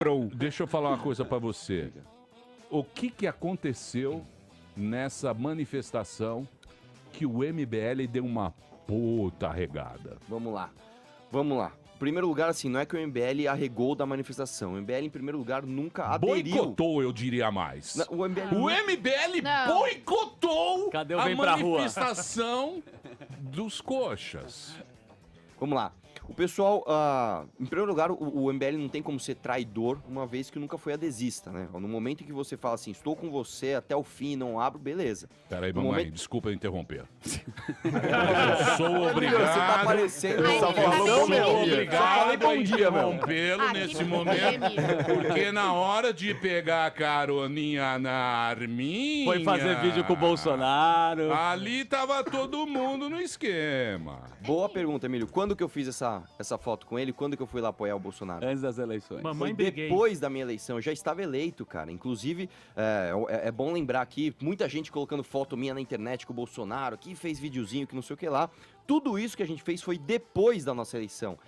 Pro. Deixa eu falar uma coisa pra você. O que aconteceu nessa manifestação que o MBL deu uma puta regada? Vamos lá. Vamos lá. Em primeiro lugar, assim, não é que o MBL arregou da manifestação. O MBL, em primeiro lugar, nunca aderiu. Boicotou, eu diria mais. Não, o MBL, O MBL boicotou Cadê o a Vem Pra Rua? manifestação dos coxas. Vamos lá. O pessoal, em primeiro lugar, o MBL não tem como ser traidor, uma vez que nunca foi adesista, né? No momento em que você fala assim, estou com você até o fim, não abro, beleza. Peraí, No mamãe, momento- desculpa eu interromper. Eu sou obrigado. Você tá parecendo... Ai, Só ele tá falou bem bom, feliz. meu. Só Obrigado falei a bom dia, meu. interrompê-lo Aqui nesse no momento, Emílio. porque na hora de pegar a caroninha na arminha... Foi fazer vídeo com o Bolsonaro. Ali tava todo mundo no esquema. Boa pergunta, Emílio. Quando que eu fiz essa foto com ele? Quando que eu fui lá apoiar o Bolsonaro? Antes das eleições. Foi Mamãe briguei. depois da minha eleição, eu já estava eleito, cara. Inclusive, é bom lembrar aqui, muita gente colocando foto minha na internet com o Bolsonaro, que fez videozinho, que não sei o que lá. Tudo isso que a gente fez foi depois da nossa eleição.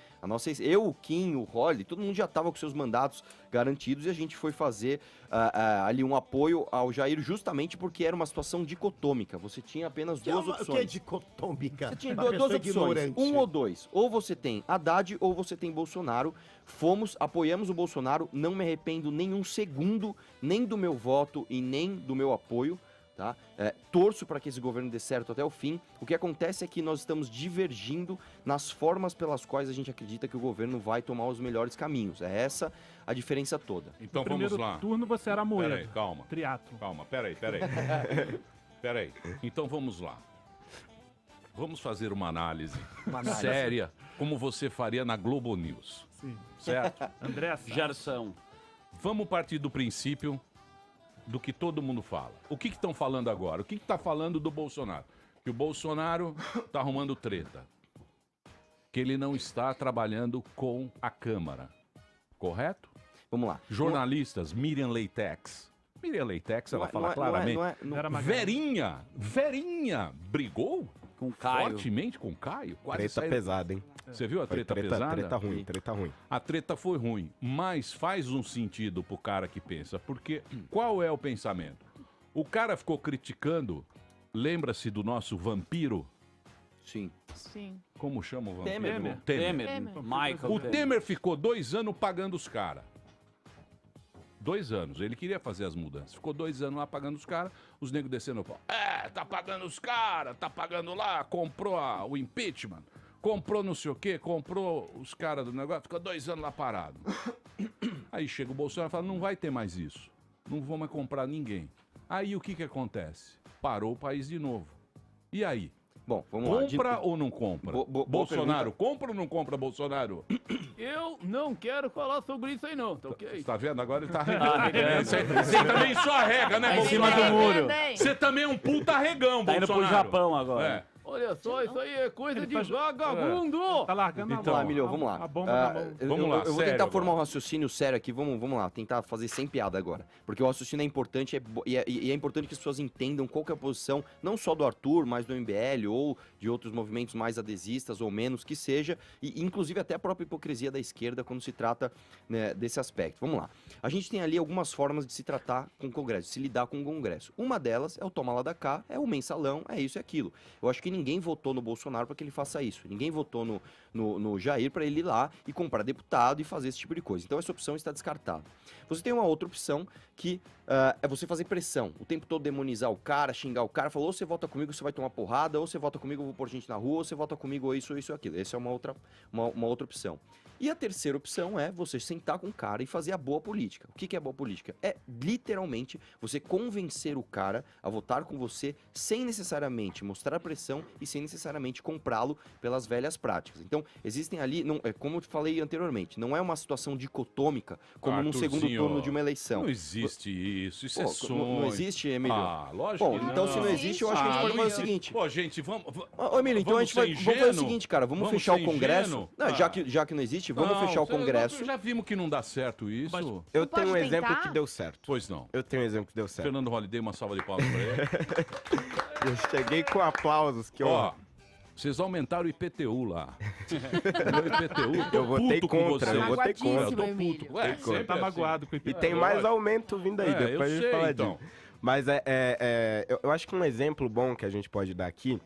Eu, o Kim, o Holly, todo mundo já estava com seus mandatos garantidos e a gente foi fazer ali um apoio ao Jair justamente porque era uma situação dicotômica. Você tinha apenas duas opções. O que é dicotômica? Você tinha Uma duas pessoa opções, ignorante. um ou dois. Ou você tem Haddad ou você tem Bolsonaro. Apoiamos o Bolsonaro, não me arrependo nem um segundo, nem do meu voto e nem do meu apoio. Tá? Torço para que esse governo dê certo até o fim. O que acontece é que nós estamos divergindo nas formas pelas quais a gente acredita que o governo vai tomar os melhores caminhos. É essa a diferença toda. Então No vamos primeiro lá. turno você era Moedo. Peraí, calma. Triatlo. Calma, peraí. Peraí. Então vamos lá. Vamos fazer uma análise séria, como você faria na Globo News. Sim. Certo? André Sá. Gerson. Vamos partir do princípio do que todo mundo fala. O que estão falando agora? O que está falando do Bolsonaro? Que o Bolsonaro está arrumando treta. Que ele não está trabalhando com a Câmara. Correto? Vamos lá. Jornalistas, Miriam Leitex. Miriam Leitex, ela fala claramente. Vera Magalhães. Verinha brigou Com Caio. fortemente com Caio. Quase Treta saiu. pesada, hein? Você viu a Foi treta pesada? Treta ruim. A treta foi ruim, mas faz um sentido pro cara que pensa, porque qual é o pensamento? O cara ficou criticando, lembra-se do nosso vampiro? Sim. Sim. Como chama o vampiro? Temer. Temer. Temer. Michael O Temer ficou 2 anos pagando os caras. 2 anos. Ele queria fazer as mudanças. Ficou 2 anos lá pagando os caras, os negros descendo o pau. Tá pagando os caras, tá pagando lá, comprou o impeachment, comprou não sei o quê, comprou os caras do negócio, ficou 2 anos lá parado. Aí chega o Bolsonaro e fala, não vai ter mais isso. Não vou mais comprar ninguém. Aí o que acontece? Parou o país de novo. E aí? Bom, vamos lá. Compra ou não compra? Boa Bolsonaro, pergunta. compra ou não compra Bolsonaro? Eu não quero falar sobre isso aí não, tá ok? Você tá vendo? Agora ele tá arregando. Você também só arrega, né, Tá em cima Bolsonaro? do muro. Você também é um puta arregão, Tá indo Bolsonaro. pro Japão agora. É. Olha só, isso aí é coisa Ele de tá- vagabundo! É. Tá largando Então, Vamos lá, Emílio, vamos lá. A bomba na mão. Vamos lá, eu vou sério tentar formar um agora. raciocínio sério aqui, vamos lá, tentar fazer sem piada agora. Porque o raciocínio é importante e é importante que as pessoas entendam qual que é a posição, não só do Arthur, mas do MBL ou de outros movimentos mais adesistas ou menos que seja, e inclusive até a própria hipocrisia da esquerda quando se trata, né, desse aspecto. Vamos lá. A gente tem ali algumas formas de se tratar com o Congresso, de se lidar com o Congresso. Uma delas é o toma lá da cá, é o mensalão, é isso e aquilo. Eu acho que ninguém votou no Bolsonaro para que ele faça isso. Ninguém votou no Jair para ele ir lá e comprar deputado e fazer esse tipo de coisa. Então essa opção está descartada. Você tem uma outra opção que é você fazer pressão. O tempo todo demonizar o cara, xingar o cara, falar ou você vota comigo, você vai tomar porrada, ou você vota comigo, eu vou pôr gente na rua, ou você vota comigo, ou isso, ou aquilo. Essa é uma outra opção. E a terceira opção é você sentar com o cara e fazer a boa política. O que é boa política? É literalmente você convencer o cara a votar com você sem necessariamente mostrar pressão e sem necessariamente comprá-lo pelas velhas práticas. Então, existem ali, como eu falei anteriormente, não é uma situação dicotômica como num segundo Arthurzinho, turno de uma eleição. Não existe isso, isso é Pô, sonho. não existe, Emílio? Ah, lógico Bom, que não. então se não existe, eu acho que a gente pode não fazer o existe. seguinte. Pô, gente, vamos... Ô, Emílio, então a gente vai vamos fazer o seguinte, cara, vamos fechar o ser Congresso. ingênuo? Não, já que não existe, vamos fechar o Congresso. Já vimos que não dá certo isso. Eu pode tenho um exemplo tentar? que deu certo. Pois não. Eu tenho um exemplo que deu certo. Fernando Holliday, uma salva de palmas pra ele. Eu cheguei com aplausos, que Ó, Vocês aumentaram o IPTU lá. O IPTU, Eu votei puto com contra, você. eu votei Eu tô contra. Emílio. puto. É, Você sempre Tá assim. magoado com o E IPTU. tem mais aumento vindo aí, É, depois a eu gente sei, fala então. disso. Mas eu acho que um exemplo bom que a gente pode dar aqui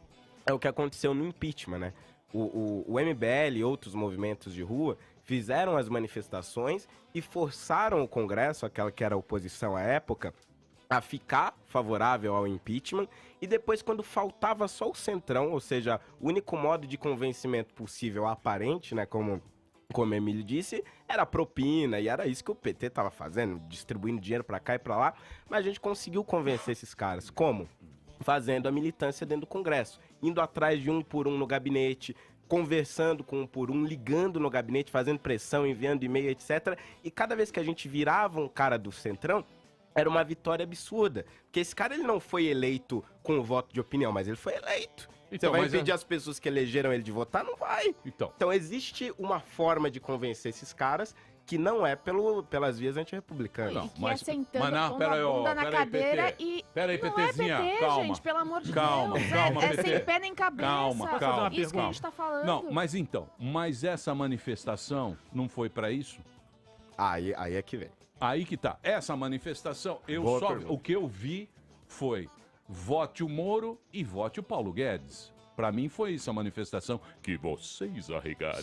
é o que aconteceu no impeachment, né? O MBL e outros movimentos de rua fizeram as manifestações e forçaram o Congresso, aquela que era a oposição à época, a ficar favorável ao impeachment, e depois, quando faltava só o centrão, ou seja, o único modo de convencimento possível aparente, né, como o Emílio disse, era propina, e era isso que o PT estava fazendo, distribuindo dinheiro para cá e para lá, mas a gente conseguiu convencer esses caras. Como? Fazendo a militância dentro do Congresso, indo atrás de um por um no gabinete, conversando com um por um, ligando no gabinete, fazendo pressão, enviando e-mail, etc. E cada vez que a gente virava um cara do centrão, era uma vitória absurda. Porque esse cara ele não foi eleito com o voto de opinião, mas ele foi eleito. Então, Você vai mas impedir as pessoas que elegeram ele de votar? Não vai. Então existe uma forma de convencer esses caras que não é pelas vias antirrepublicanas. Não, E que mas- é sentando, mas não, pondo pera aí, a ó, bunda na pera aí, cadeira PT. e... Pera aí, não PTzinha, é PT, calma. gente, pelo amor de Calma, Deus. calma, é PT. sem pé nem cabeça. Calma. Isso que a gente tá falando. Não, mas então, mas essa manifestação não foi pra isso? Aí é que vem. Aí que tá. Essa manifestação, Boa pergunta. o que eu vi foi vote o Moro e vote o Paulo Guedes. Pra mim foi isso a manifestação que vocês arregaram.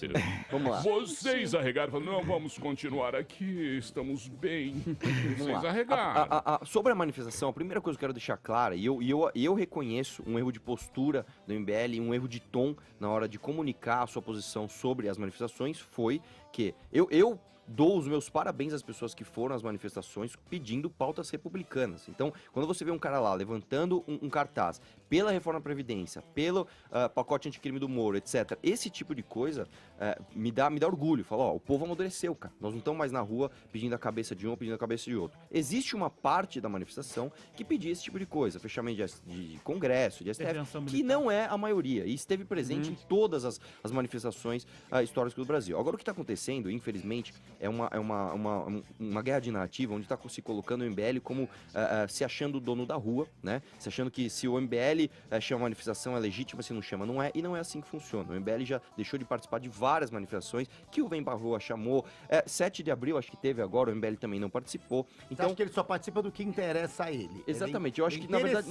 Vamos lá. Vocês arregaram, falaram, não, vamos continuar aqui, estamos bem. Vamos Vocês lá. arregaram. Sobre a manifestação, a primeira coisa que eu quero deixar clara, e eu reconheço um erro de postura do MBL e um erro de tom na hora de comunicar a sua posição sobre as manifestações, foi que eu dou os meus parabéns às pessoas que foram às manifestações pedindo pautas republicanas. Então, quando você vê um cara lá levantando um cartaz pela reforma da Previdência, pelo pacote anticrime do Moro, etc., esse tipo de coisa me dá orgulho. Fala, ó, o povo amadureceu, cara. Nós não estamos mais na rua pedindo a cabeça de um ou pedindo a cabeça de outro. Existe uma parte da manifestação que pedia esse tipo de coisa, fechamento de Congresso, de STF, Intervenção que militar. não é a maioria, e esteve presente em todas as manifestações históricas do Brasil. Agora, o que está acontecendo, infelizmente, é uma guerra de narrativa onde está se colocando o MBL como se achando o dono da rua, né? Se achando que se o MBL chama manifestação é legítima, se não chama, não é, e não é assim que funciona. O MBL já deixou de participar de várias manifestações que o Vem Pra Rua chamou. 7 de abril, acho que teve agora, o MBL também não participou. Então, Então, acho que ele só participa do que interessa a ele. exatamente, eu acho que na verdade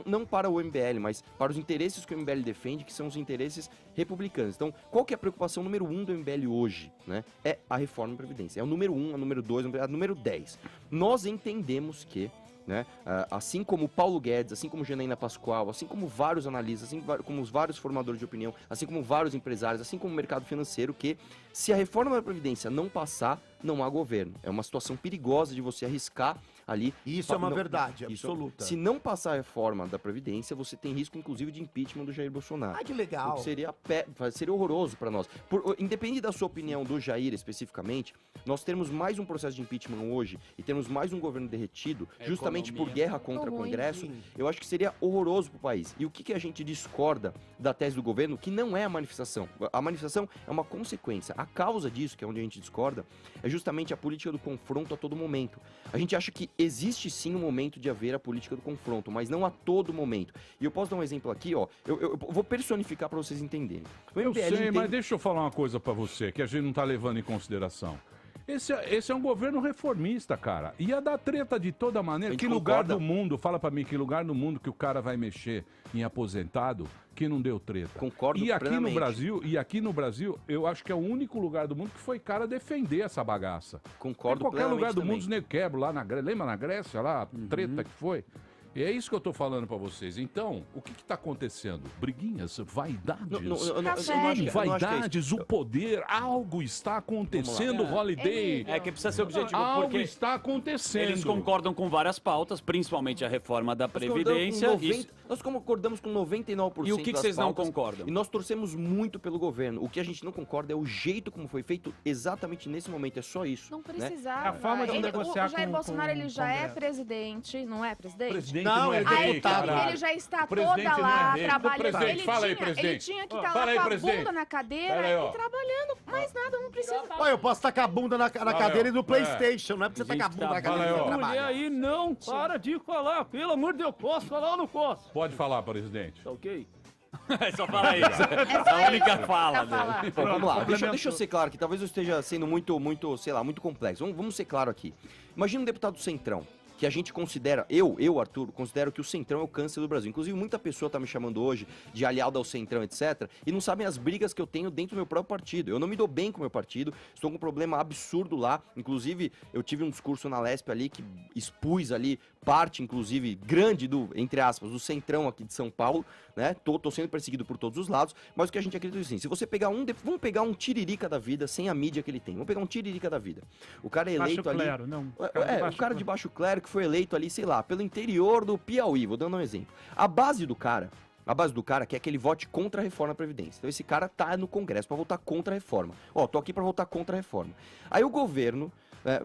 não para o MBL, mas para os interesses que o MBL defende, que são os interesses republicanos. Então, qual que é a preocupação número 1 do MBL hoje, né? É a reforma da Previdência. É o número 1, a número 2, a número 10. Nós entendemos que, né, assim como o Paulo Guedes, assim como Janaína Pascoal, assim como vários analistas, assim como os vários formadores de opinião, assim como vários empresários, assim como o mercado financeiro, que se a reforma da Previdência não passar, não há governo. É uma situação perigosa de você arriscar ali. E isso é uma Não, verdade isso- absoluta. Se não passar a reforma da Previdência, você tem risco, inclusive, de impeachment do Jair Bolsonaro. Ah, que O legal. que seria horroroso para nós. Independente da sua opinião do Jair especificamente, nós termos mais um processo de impeachment hoje e termos mais um governo derretido, justamente por guerra contra o ruim, Congresso, sim. eu acho que seria horroroso para o país. E o que a gente discorda da tese do governo, que não é a manifestação. A manifestação é uma consequência. A causa disso, que é onde a gente discorda, é justamente a política do confronto a todo momento. A gente acha que existe sim um momento de haver a política do confronto, mas não a todo momento. E eu posso dar um exemplo aqui, ó. Eu vou personificar para vocês entenderem. O Eu MBL sei, entende- mas deixa eu falar uma coisa pra você, que a gente não tá levando em consideração. Esse é um governo reformista, cara. Ia dar treta de toda A maneira. gente Que lugar concorda. do mundo, fala pra mim, que lugar do mundo que o cara vai mexer em aposentado que não deu treta? Concordo E aqui plenamente. no Brasil, eu acho que é o único lugar do mundo que foi cara defender essa bagaça. Concordo Em qualquer plenamente lugar do também. mundo, os negros quebram lá na Grécia. Lembra na Grécia lá, a treta que foi? E é isso que eu tô falando pra vocês. Então, o que tá acontecendo? Briguinhas, vaidades. eu não Sério. acho que- eu não acho que é Vaidades, o poder, algo está acontecendo, Holiday. Emílio. É que precisa ser objetivo, Algo porque está acontecendo. eles concordam com várias pautas, principalmente a reforma da Nós concordamos com Previdência. 90 Nós concordamos com 99%. E o que das vocês não pautas, concordam? E nós torcemos muito pelo governo. O que a gente não concorda é o jeito como foi feito exatamente nesse momento. É só isso. Não né? precisava. A forma de negociar o Jair com- Bolsonaro, com ele o já é Congresso. presidente, não é presidente? Presidente Não, é ele é rei, Aí deputado. caralho. ele já está Presidente toda não lá é rei. trabalhando. Presidente, Ele fala aí, tinha, presidente. ele tinha que Ó, estar fala lá aí, com a presidente. bunda na cadeira Pera aí, ó. e trabalhando. Mais nada, não precisa. Olha, eu posso tacar a bunda na cadeira e no PlayStation. Não é pra você tacar a bunda na Fala cadeira aí, e ó. você Mulher trabalha. aí, não, para de falar. Pelo amor de Deus, posso falar ou não posso? Pode falar, presidente. Tá ok? Só fala isso. É a única fala Pra falar. dele. Bom, vamos lá. Deixa eu complementou. ser claro que talvez eu esteja sendo muito, sei lá, muito complexo. Vamos ser claro aqui. Imagina um deputado do Centrão, que a gente considera, Arthur, considero que o Centrão é o câncer do Brasil. Inclusive, muita pessoa tá me chamando hoje de aliado ao Centrão, etc. E não sabem as brigas que eu tenho dentro do meu próprio partido. Eu não me dou bem com o meu partido, estou com um problema absurdo lá. Inclusive, eu tive um discurso na Lesp ali que expus ali parte, inclusive, grande do, entre aspas, do Centrão aqui de São Paulo, né? Tô sendo perseguido por todos os lados, mas o que a gente acredita é assim, se você pegar vamos pegar um tiririca da vida, sem a mídia que ele tem. Vamos pegar um tiririca da vida. O cara é eleito Baixo ali... clero, não. o cara de baixo clero que foi eleito ali, sei lá, pelo interior do Piauí, vou dando um exemplo. A base do cara quer que ele vote contra a reforma da Previdência. Então esse cara tá no Congresso pra votar contra a reforma. Ó, tô aqui pra votar contra a reforma. Aí o governo,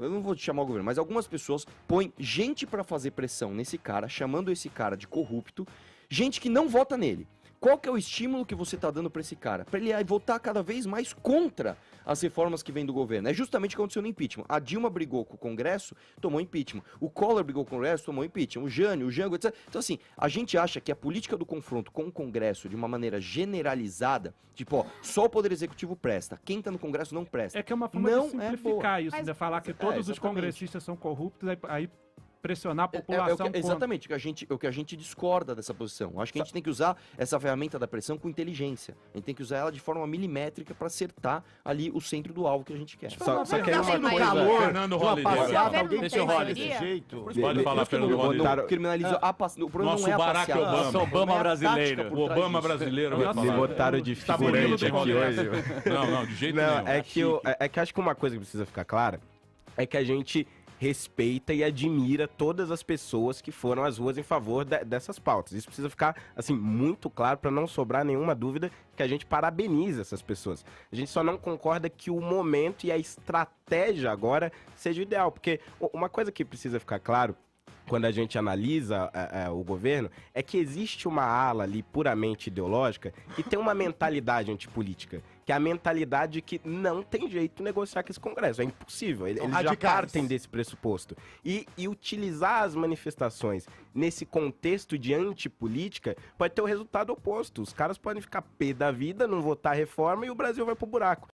eu não vou te chamar o governo, mas algumas pessoas põem gente pra fazer pressão nesse cara, chamando esse cara de corrupto, gente que não vota nele. Qual que é o estímulo que você tá dando pra esse cara? Pra ele votar cada vez mais contra as reformas que vêm do governo. É justamente o que aconteceu no impeachment. A Dilma brigou com o Congresso, tomou impeachment. O Collor brigou com o Congresso, tomou impeachment. O Jânio, o Jango, etc. Então, assim, a gente acha que a política do confronto com o Congresso, de uma maneira generalizada, tipo, ó, só o Poder Executivo presta. Quem tá no Congresso não presta. É que é uma forma Não de é simplificar isso, Mas- né? Falar que todos os exatamente. congressistas são corruptos, aí pressionar a É população o que- contra. exatamente, o que a gente discorda dessa posição. Acho que a gente tem que usar essa ferramenta da pressão com inteligência. A gente tem que usar ela de forma milimétrica para acertar ali o centro do alvo que a gente quer. Só que aí Não uma tem mais coisa... calor, Fernando de uma Holliday. passeada, Governo alguém não Deixa eu tem rolar desse maioria? jeito. Pode falar, Fernando Holliday. botaram- Criminalizou o problema Nosso não é a Barack passeada. Obama. Nosso Obama Não é a brasileiro. tática por O trás Obama disso. brasileiro vai Nossa, Me falar. botaram de Tá figurante bonito, aqui Congresso. hoje. Não, de jeito Não, nenhum. é que acho que uma coisa que precisa ficar clara é que a gente respeita e admira todas as pessoas que foram às ruas em favor dessas pautas. Isso precisa ficar, assim, muito claro para não sobrar nenhuma dúvida que a gente parabeniza essas pessoas. A gente só não concorda que o momento e a estratégia agora seja o ideal, porque uma coisa que precisa ficar claro quando a gente analisa o governo, é que existe uma ala ali puramente ideológica que tem uma mentalidade antipolítica, que é a mentalidade que não tem jeito de negociar com esse Congresso, é impossível, eles já radicais. partem desse pressuposto. E utilizar as manifestações nesse contexto de antipolítica pode ter o resultado oposto, os caras podem ficar pé da vida, não votar a reforma e o Brasil vai pro buraco.